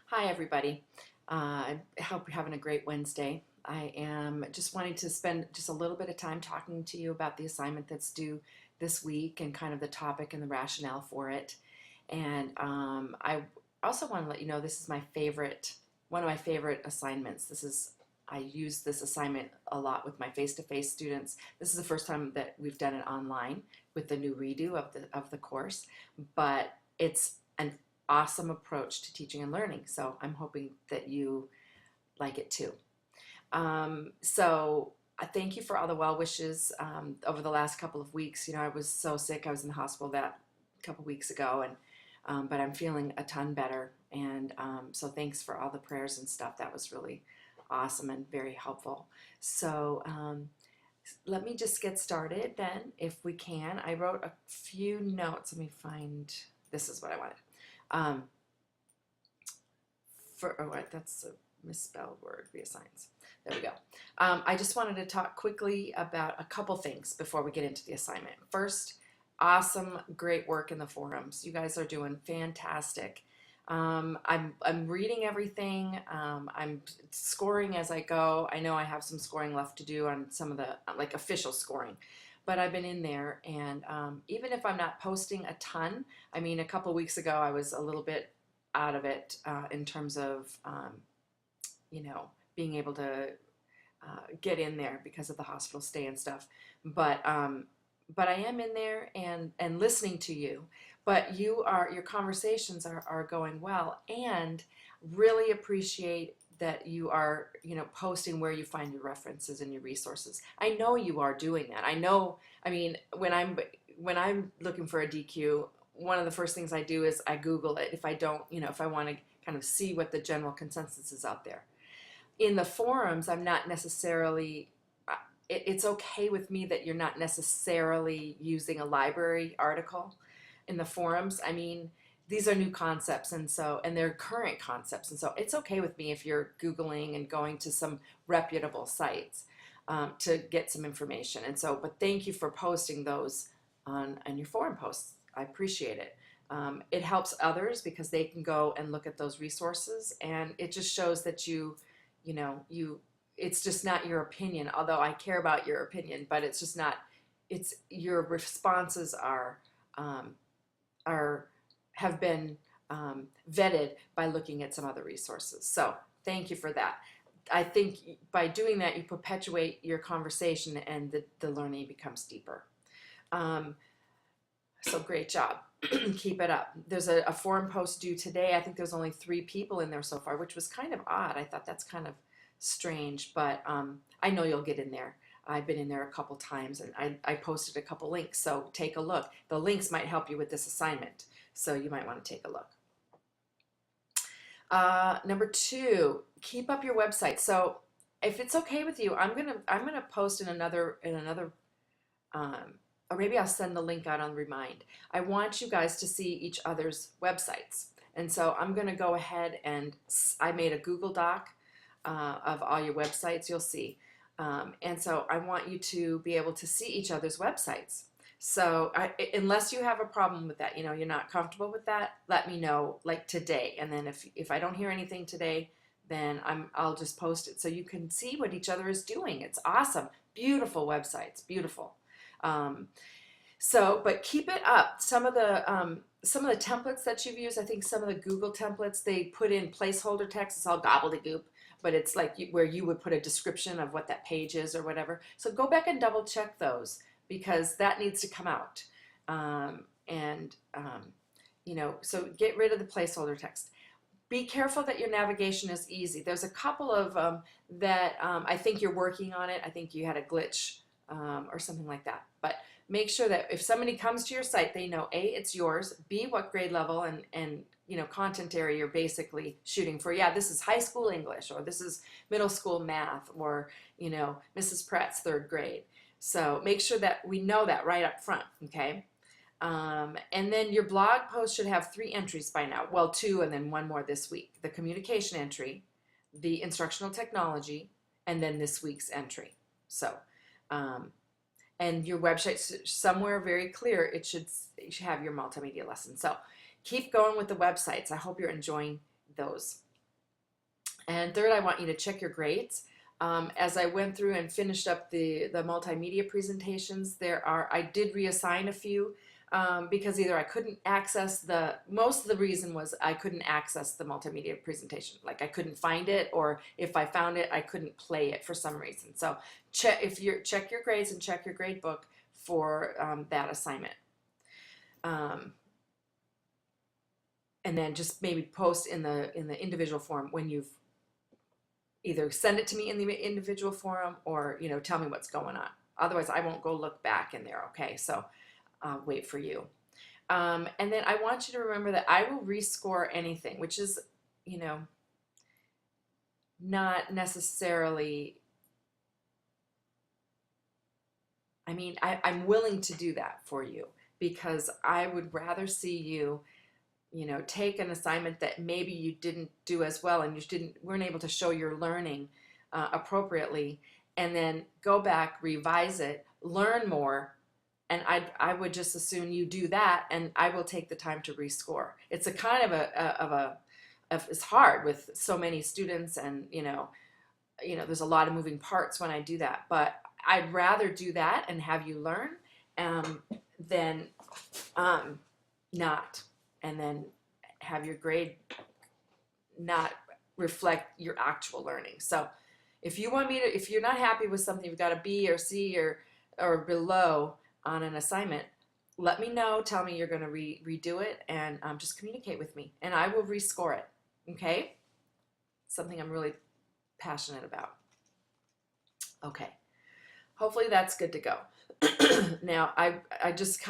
Hi, everybody. I hope you're having a great Wednesday. I am just wanting to spend just a little bit of time talking to you about the assignment that's due this week and kind of the topic and the rationale for it. And I also want to let you know this is one of my favorite assignments. I use this assignment a lot with my face-to-face students. This is the first time that we've done it online with the new redo of the course, but it's an awesome approach to teaching and learning. So I'm hoping that you like it too. So I thank you for all the well wishes over the last couple of weeks. I was so sick. I was in the hospital that a couple weeks ago, and but I'm feeling a ton better. And so thanks for all the prayers and stuff. That was really awesome and very helpful. So let me just get started then, if we can. I wrote a few notes. Let me find. This is what I wanted. Um, that's a misspelled word, reassigns. There we go. I just wanted to talk quickly about a couple things before we get into the assignment. First, awesome, great work in the forums. You guys are doing fantastic. I'm reading everything. I'm scoring as I go. I know I have some scoring left to do on some of the like official scoring, but I've been in there, and even if I'm not posting a ton, I mean, a couple weeks ago I was a little bit out of it in terms of being able to get in there because of the hospital stay and stuff. But I am in there and listening to you. But your conversations are going well, and really appreciate that you are posting where you find your references and your resources. I know you are doing that. I mean, when I'm looking for a DQ, one of the first things I do is I Google it if I don't, if I want to kind of see what the general consensus is out there. In the forums, I'm not necessarily, it's okay with me that you're not necessarily using a library article in the forums. I mean, these are new concepts, and they're current concepts, and so it's okay with me if you're Googling and going to some reputable sites to get some information. And so, but thank you for posting those on your forum posts. I appreciate it. It helps others because they can go and look at those resources, and it just shows that it's just not your opinion, although I care about your opinion, but it's just not, it's your responses have been vetted by looking at some other resources. So thank you for that. I think by doing that, you perpetuate your conversation, and the learning becomes deeper. So great job. Keep it up. There's a forum post due today. I think there's only 3 people in there so far, which was kind of odd. I thought that's kind of strange, but I know you'll get in there. I've been in there a couple times, and I posted a couple links, so take a look. The links might help you with this assignment, so you might want to take a look. Number 2, keep up your website. So if it's okay with you, I'm gonna post in another or maybe I'll send the link out on Remind. I want you guys to see each other's websites, and so I'm gonna go ahead and I made a Google Doc of all your websites. You'll see. And so I want you to be able to see each other's websites. So unless you have a problem with that, you're not comfortable with that, let me know like today. And then if I don't hear anything today, then I'll just post it so you can see what each other is doing. It's awesome. Beautiful websites, beautiful. But keep it up. Some of the templates that you've used, I think some of the Google templates, they put in placeholder text. It's all gobbledygook, but it's like where you would put a description of what that page is or whatever. So go back and double check those, because that needs to come out. So get rid of the placeholder text. Be careful that your navigation is easy. There's a couple of that I think you're working on it. I think you had a glitch or something like that. But make sure that if somebody comes to your site, they know A, it's yours, B, what grade level and content area you're basically shooting for. Yeah, this is high school English, or this is middle school math, or Mrs. Pratt's 3rd grade. So make sure that we know that right up front, okay? And then your blog post should have 3 entries by now. Well, 2 and then 1 more this week. The communication entry, the instructional technology, and then this week's entry. So, and your website somewhere very clear, you should have your multimedia lesson. So keep going with the websites. I hope you're enjoying those. And third, I want you to check your grades. As I went through and finished up the multimedia presentations, I did reassign a few because either I couldn't access most of the reason was I couldn't access the multimedia presentation. Like I couldn't find it, or if I found it, I couldn't play it for some reason. So check your grades and check your grade book for that assignment. And then just maybe post in the individual form when you've either send it to me in the individual forum, or tell me what's going on. Otherwise, I won't go look back in there. Okay, so I'll wait for you. And then I want you to remember that I will rescore anything, which is not necessarily. I mean, I'm willing to do that for you because I would rather see you take an assignment that maybe you didn't do as well and you weren't able to show your learning appropriately, and then go back, revise it, learn more, and I would just as soon you do that, and I will take the time to rescore. It's a kind of it's hard with so many students, and there's a lot of moving parts when I do that, but I'd rather do that and have you learn than not, and then have your grade not reflect your actual learning. So if you're not happy with something, you've got a B or C or below on an assignment, let me know. Tell me you're going to redo it, and just communicate with me, and I will rescore it. Okay? Something I'm really passionate about. Okay. Hopefully that's good to go. Now, I just